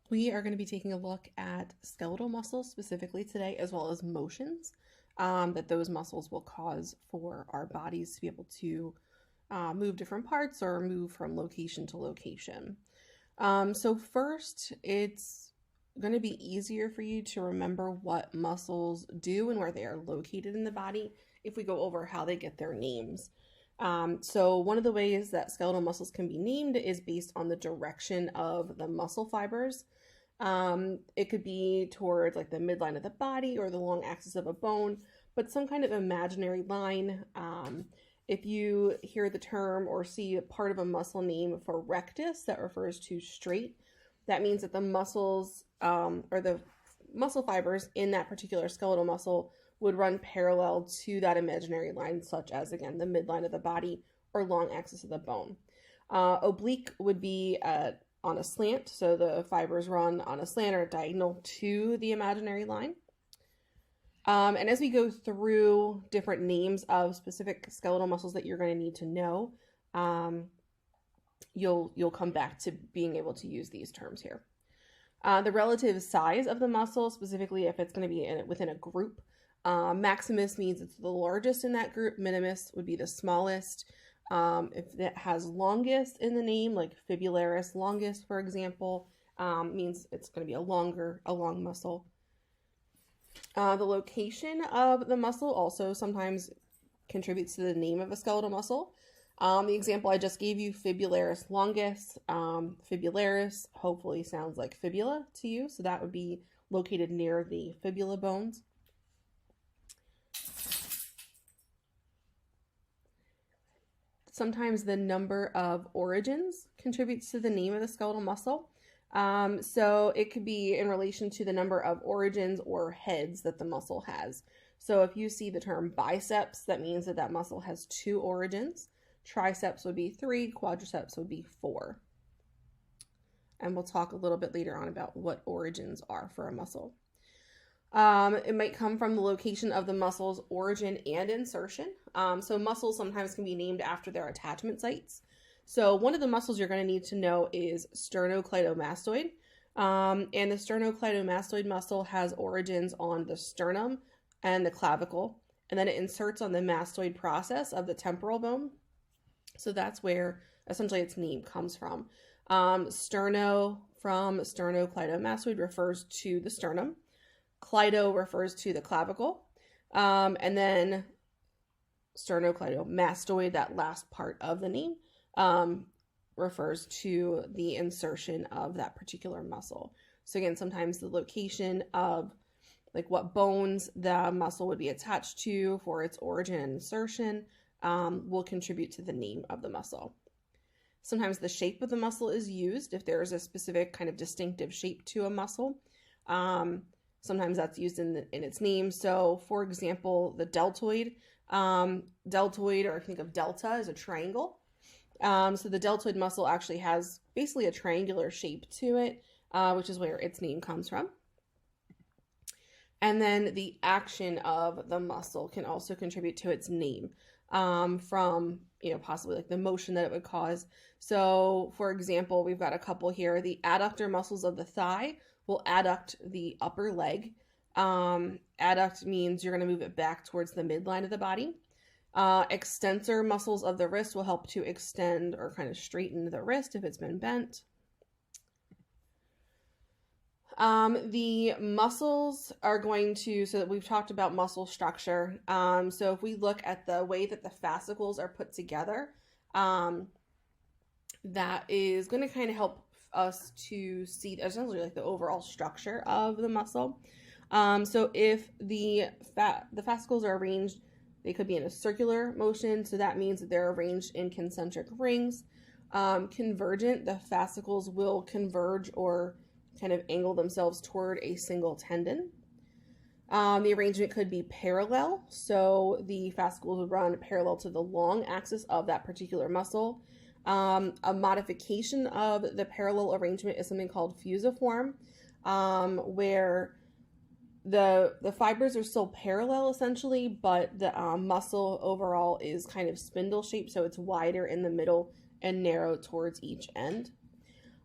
We are going to be taking a look at skeletal muscles specifically today, as well as motions that those muscles will cause for our bodies to be able to move different parts or move from location to location. So first, it's going to be easier for you to remember what muscles do and where they are located in the body if we go over how they get their names. So one of the ways that skeletal muscles can be named is based on the direction of the muscle fibers. It could be towards like the midline of the body or the long axis of a bone, but some kind of imaginary line. If you hear the term or see a part of a muscle name for rectus that refers to straight, that means that the muscles or the muscle fibers in that particular skeletal muscle would run parallel to that imaginary line, such as, again, the midline of the body or long axis of the bone. Oblique would be on a slant, so the fibers run on a slant or diagonal to the imaginary line. And as we go through different names of specific skeletal muscles that you're going to need to know, you'll come back to being able to use these terms here. The relative size of the muscle, specifically if it's going to be within a group. Maximus means it's the largest in that group. Minimus would be the smallest. If it has longest in the name, like fibularis longus, for example, means it's going to be a long muscle. The location of the muscle also sometimes contributes to the name of a skeletal muscle. The example I just gave you, fibularis longus, fibularis hopefully sounds like fibula to you, so that would be located near the fibula bones. Sometimes the number of origins contributes to the name of the skeletal muscle. So it could be in relation to the number of origins or heads that the muscle has. So if you see the term biceps, that means that that muscle has 2 origins. Triceps would be 3, quadriceps would be 4. And we'll talk a little bit later on about what origins are for a muscle. It might come from the location of the muscle's origin and insertion. So muscles sometimes can be named after their attachment sites. So one of the muscles you're going to need to know is sternocleidomastoid. And the sternocleidomastoid muscle has origins on the sternum and the clavicle. And then it inserts on the mastoid process of the temporal bone. So that's where essentially its name comes from. Sterno from sternocleidomastoid refers to the sternum. Cleido refers to the clavicle. And then sternocleidomastoid, that last part of the name, refers to the insertion of that particular muscle. So again, sometimes the location of like what bones the muscle would be attached to for its origin and insertion will contribute to the name of the muscle. Sometimes the shape of the muscle is used if there is a specific kind of distinctive shape to a muscle. Sometimes that's used in its name. So for example, the deltoid, or think of delta as a triangle. So the deltoid muscle actually has basically a triangular shape to it, which is where its name comes from. And then the action of the muscle can also contribute to its name from, possibly like the motion that it would cause. So for example, we've got a couple here. The adductor muscles of the thigh will adduct the upper leg. Adduct means you're going to move it back towards the midline of the body. Extensor muscles of the wrist will help to extend or kind of straighten the wrist if it's been bent. The muscles are going to, so that we've talked about muscle structure. So if we look at the way that the fascicles are put together, that is going to kind of help us to see essentially like the overall structure of the muscle. So if the fascicles are arranged, they could be in a circular motion, so that means that they're arranged in concentric rings. Convergent, the fascicles will converge or kind of angle themselves toward a single tendon. The arrangement could be parallel, so the fascicles would run parallel to the long axis of that particular muscle. A modification of the parallel arrangement is something called fusiform, where the fibers are still parallel essentially, but the muscle overall is kind of spindle shaped, so it's wider in the middle and narrow towards each end.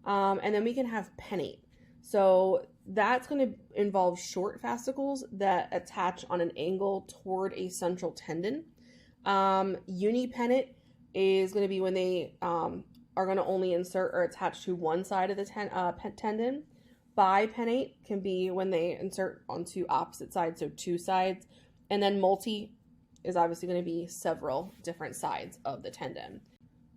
And then we can have pennate. So that's going to involve short fascicles that attach on an angle toward a central tendon. Unipennate is going to be when they are going to only insert or attach to one side of the tendon. Bipennate can be when they insert onto opposite sides, so two sides. And then multi is obviously going to be several different sides of the tendon.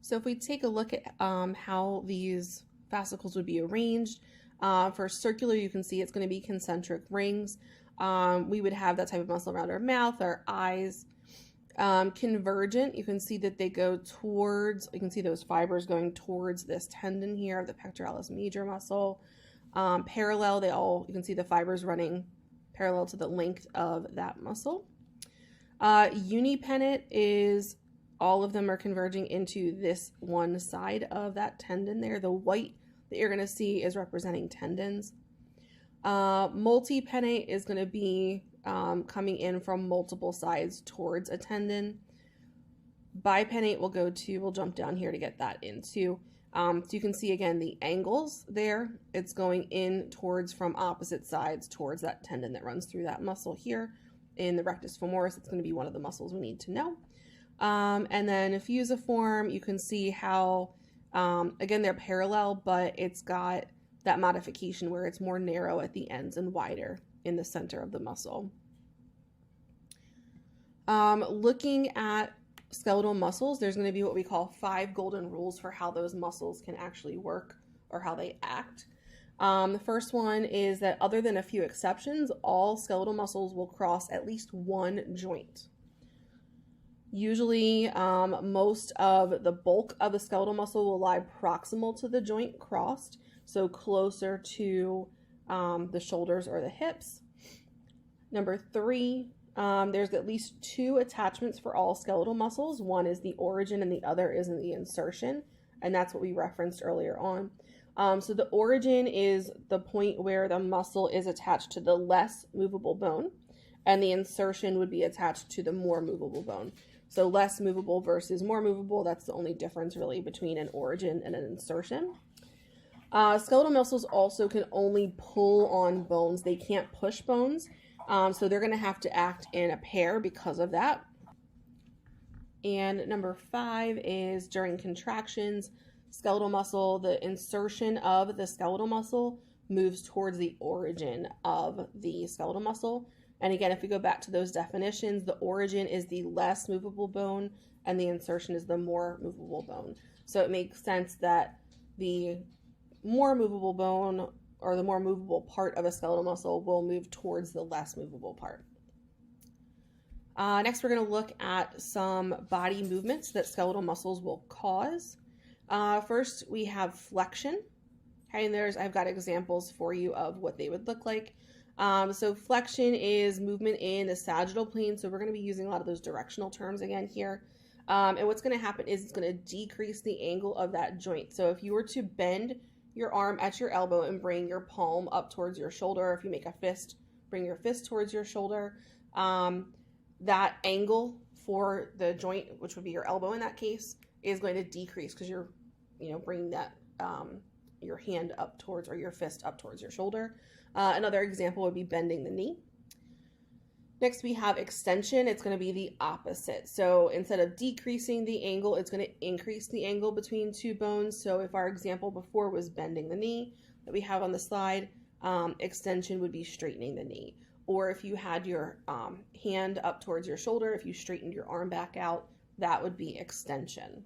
So if we take a look at how these fascicles would be arranged, for circular, you can see it's going to be concentric rings. We would have that type of muscle around our mouth, our eyes. Convergent, you can see that they go towards, you can see those fibers going towards this tendon here of the pectoralis major muscle. Parallel, you can see the fibers running parallel to the length of that muscle. Unipennate is all of them are converging into this one side of that tendon there. The white that you're going to see is representing tendons. Multipennate is going to be coming in from multiple sides towards a tendon. Bipennate we'll jump down here to get that into. So you can see again the angles there. It's going in towards from opposite sides towards that tendon that runs through that muscle here. In the rectus femoris, it's going to be one of the muscles we need to know. And then fusiform, you can see how, again, they're parallel, but it's got that modification where it's more narrow at the ends and wider in the center of the muscle. Looking at skeletal muscles, there's going to be what we call 5 golden rules for how those muscles can actually work or how they act. The first one is that other than a few exceptions, all skeletal muscles will cross at least one joint. Usually, most of the bulk of the skeletal muscle will lie proximal to the joint crossed, so closer to the shoulders or the hips. Number 3, there's at least 2 attachments for all skeletal muscles. One is the origin and the other is in the insertion, and that's what we referenced earlier on. So the origin is the point where the muscle is attached to the less movable bone, and the insertion would be attached to the more movable bone. So less movable versus more movable, that's the only difference really between an origin and an insertion. Skeletal muscles also can only pull on bones. They can't push bones, so they're going to have to act in a pair because of that. And number 5 is during contractions, skeletal muscle, the insertion of the skeletal muscle moves towards the origin of the skeletal muscle. And again, if we go back to those definitions, the origin is the less movable bone and the insertion is the more movable bone. So it makes sense that the more movable bone or the more movable part of a skeletal muscle will move towards the less movable part. Next, we're going to look at some body movements that skeletal muscles will cause. First, we have flexion. Okay, and I've got examples for you of what they would look like. So flexion is movement in the sagittal plane. So we're going to be using a lot of those directional terms again here. And what's going to happen is it's going to decrease the angle of that joint. So if you were to bend your arm at your elbow and bring your palm up towards your shoulder, if you make a fist, bring your fist towards your shoulder, that angle for the joint, which would be your elbow in that case, is going to decrease because you're, bringing that your hand up towards or your fist up towards your shoulder. Another example would be bending the knee. Next, we have extension. It's going to be the opposite. So instead of decreasing the angle, it's going to increase the angle between 2 bones. So if our example before was bending the knee that we have on the slide, extension would be straightening the knee. Or if you had your hand up towards your shoulder, if you straightened your arm back out, that would be extension.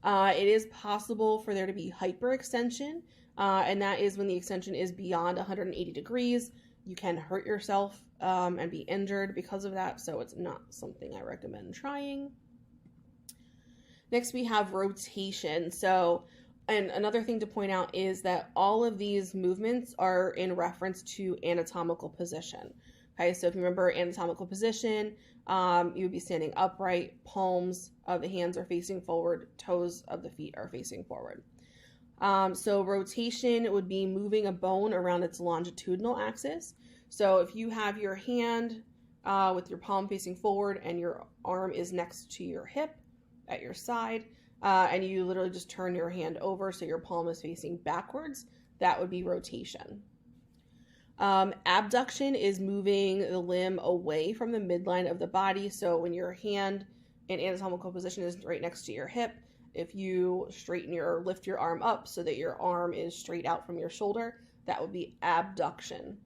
It is possible for there to be hyperextension, and that is when the extension is beyond 180 degrees. You can hurt yourself and be injured because of that, so it's not something I recommend trying. Next, we have rotation. And another thing to point out is that all of these movements are in reference to anatomical position. Okay, so if you remember anatomical position, you would be standing upright, palms of the hands are facing forward, toes of the feet are facing forward. So rotation would be moving a bone around its longitudinal axis. So if you have your hand with your palm facing forward and your arm is next to your hip at your side, and you literally just turn your hand over so your palm is facing backwards, that would be rotation. Abduction is moving the limb away from the midline of the body. So when your hand in anatomical position is right next to your hip, if you straighten or lift your arm up so that your arm is straight out from your shoulder, that would be abduction.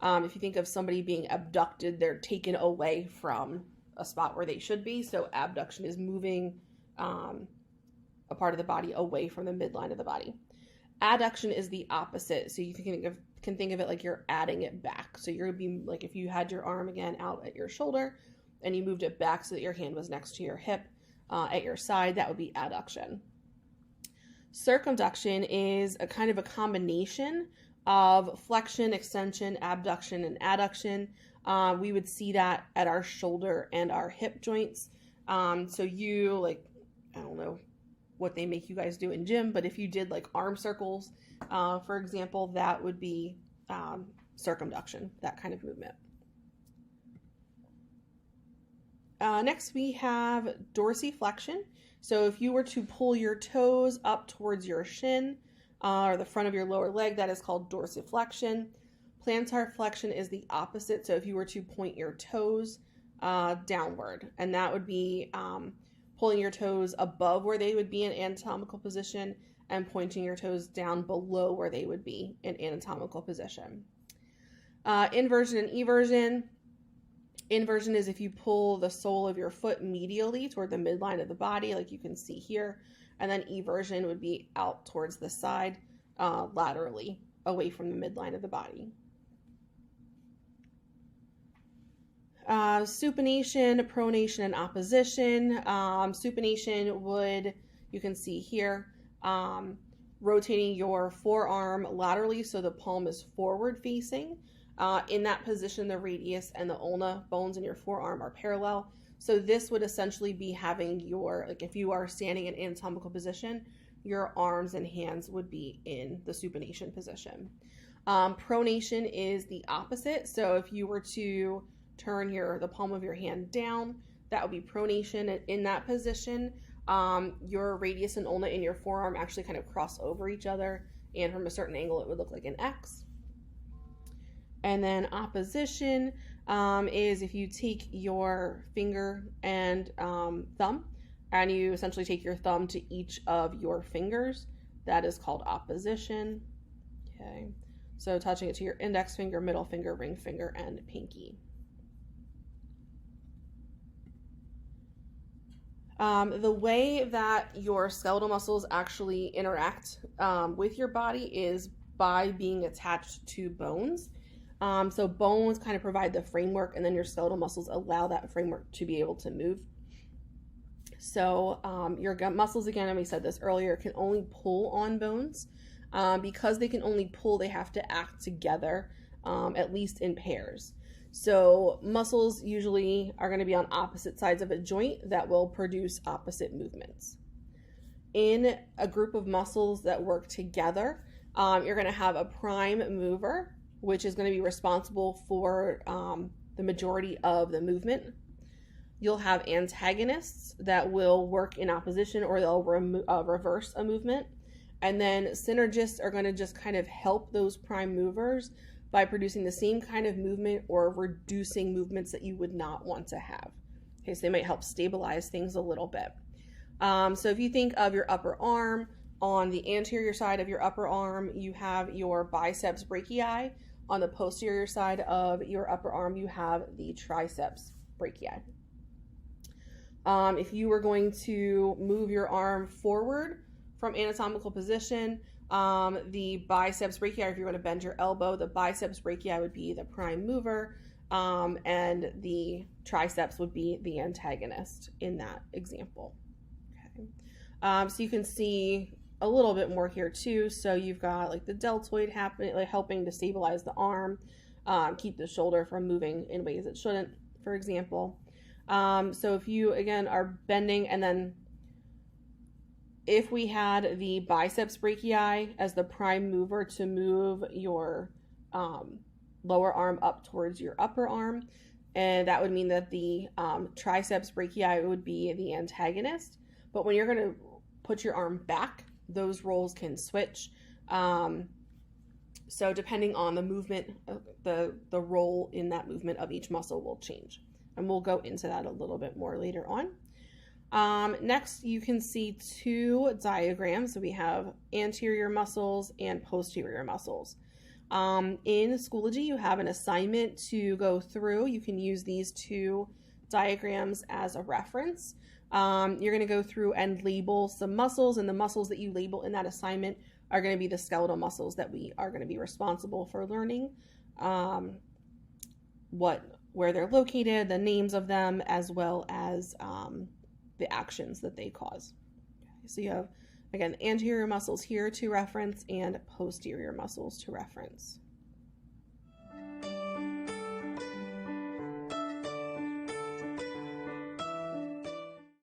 If you think of somebody being abducted, they're taken away from a spot where they should be. So abduction is moving a part of the body away from the midline of the body. Adduction is the opposite. So you can think of it like you're adding it back. So you're going to be like if you had your arm again out at your shoulder and you moved it back so that your hand was next to your hip at your side, that would be adduction. Circumduction is a kind of a combination of flexion, extension, abduction, and adduction. We would see that at our shoulder and our hip joints. So you, like, I don't know what they make you guys do in gym, but if you did like arm circles, for example, that would be circumduction, that kind of movement. Next we have dorsiflexion. So if you were to pull your toes up towards your shin or the front of your lower leg, that is called dorsiflexion. Plantar flexion is the opposite. So if you were to point your toes downward, and that would be pulling your toes above where they would be in anatomical position and pointing your toes down below where they would be in anatomical position. Inversion and eversion. Inversion is if you pull the sole of your foot medially toward the midline of the body, like you can see here, and then eversion would be out towards the side, laterally, away from the midline of the body. Supination, pronation, and opposition. Supination would, you can see here, rotating your forearm laterally so the palm is forward facing. In that position, the radius and the ulna bones in your forearm are parallel. So this would essentially be having your, like if you are standing in anatomical position, your arms and hands would be in the supination position. Pronation is the opposite. So if you were to turn the palm of your hand down, that would be pronation. And in that position, your radius and ulna in your forearm actually kind of cross over each other. And from a certain angle, it would look like an X. And then opposition is if you take your finger and thumb, and you essentially take your thumb to each of your fingers, that is called opposition. Okay, so touching it to your index finger, middle finger, ring finger, and pinky. The way that your skeletal muscles actually interact with your body is by being attached to bones. So bones kind of provide the framework, and then your skeletal muscles allow that framework to be able to move. So your gut muscles, again, and we said this earlier, can only pull on bones. Because they can only pull, they have to act together, at least in pairs. So muscles usually are going to be on opposite sides of a joint that will produce opposite movements. In a group of muscles that work together, you're going to have a prime mover, which is going to be responsible for the majority of the movement. You'll have antagonists that will work in opposition, or they'll reverse a movement. And then synergists are going to just kind of help those prime movers by producing the same kind of movement or reducing movements that you would not want to have. Okay, so they might help stabilize things a little bit. So if you think of your upper arm, on the anterior side of your upper arm, you have your biceps brachii. On the posterior side of your upper arm, you have the triceps brachii. If you were going to move your arm forward from anatomical position, the biceps brachii, if you're going to bend your elbow, the biceps brachii would be the prime mover, and the triceps would be the antagonist in that example. Okay. So you can see a little bit more here too. So you've got like the deltoid happening, like helping to stabilize the arm, keep the shoulder from moving in ways it shouldn't, for example. So if you, again, are bending, and then if we had the biceps brachii as the prime mover to move your lower arm up towards your upper arm, and that would mean that the triceps brachii would be the antagonist. But when you're going to put your arm back, those roles can switch. So depending on the movement, the role in that movement of each muscle will change. And we'll go into that a little bit more later on. Next, you can see two diagrams. So we have anterior muscles and posterior muscles. In Schoology, you have an assignment to go through. You can use these two diagrams as a reference. You're going to go through and label some muscles, and the muscles that you label in that assignment are going to be the skeletal muscles that we are going to be responsible for learning, where they're located, the names of them, as well as the actions that they cause. So you have, again, anterior muscles here to reference and posterior muscles to reference.